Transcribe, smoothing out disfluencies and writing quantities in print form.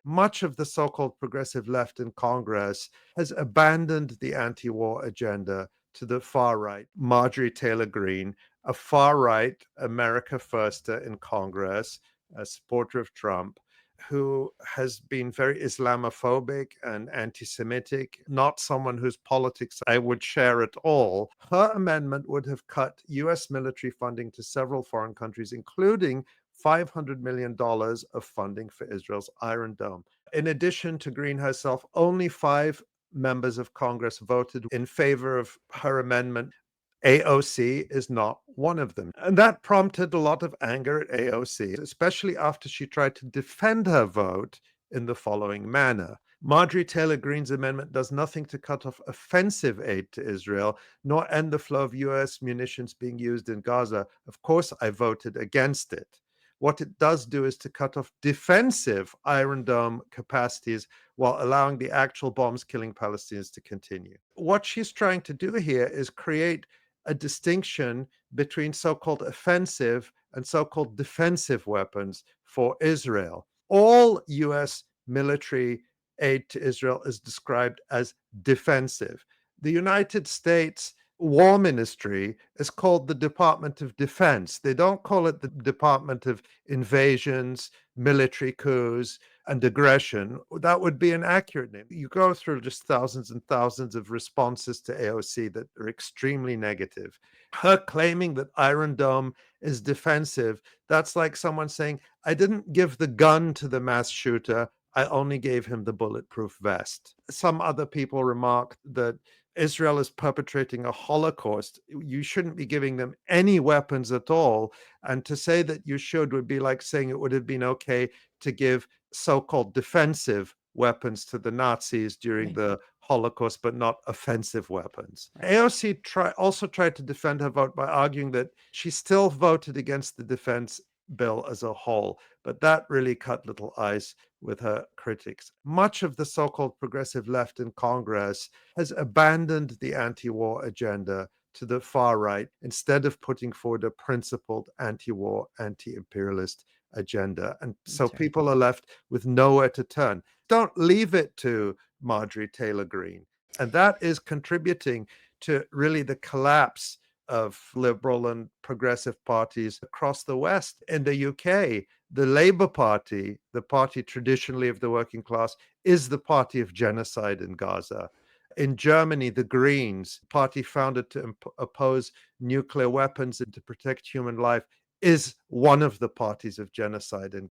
much of the so-called progressive left in Congress has abandoned the anti-war agenda to the far right. Marjorie Taylor Greene, a far-right America Firster in Congress, a supporter of Trump, who has been very Islamophobic and anti-Semitic, not someone whose politics I would share at all. Her amendment would have cut U.S. military funding to several foreign countries, including $500 million of funding for Israel's Iron Dome. In addition to Greene herself, only 5 members of Congress voted in favor of her amendment. AOC is not one of them. And that prompted a lot of anger at AOC, especially after she tried to defend her vote in the following manner. Marjorie Taylor Greene's amendment does nothing to cut off offensive aid to Israel, nor end the flow of U.S. munitions being used in Gaza. Of course, I voted against it. What it does do is to cut off defensive Iron Dome capacities while allowing the actual bombs killing Palestinians to continue. What she's trying to do here is create a distinction between so-called offensive and so-called defensive weapons for Israel. All U.S. military aid to Israel is described as defensive. The United States War Ministry is called the Department of Defense. They don't call it the Department of Invasions, Military Coups, and Aggression. That would be an accurate name. You go through just thousands and thousands of responses to AOC that are extremely negative. Her claiming that Iron Dome is defensive, that's like someone saying, I didn't give the gun to the mass shooter, I only gave him the bulletproof vest. Some other people remarked that Israel is perpetrating a Holocaust. You shouldn't be giving them any weapons at all. And to say that you should would be like saying it would have been okay to give so-called defensive weapons to the Nazis during the Holocaust, but not offensive weapons. AOC also tried to defend her vote by arguing that she still voted against the defense bill as a whole, but that really cut little ice with her critics. Much of the so-called progressive left in Congress has abandoned the anti-war agenda to the far right instead of putting forward a principled anti-war, anti-imperialist agenda. And so people are left with nowhere to turn. Don't leave it to Marjorie Taylor Greene. And that is contributing to really the collapse of liberal and progressive parties across the West. In the UK, the Labour Party, the party traditionally of the working class, is the party of genocide in Gaza. In Germany, the Greens, party founded to oppose nuclear weapons and to protect human life, is one of the parties of genocide in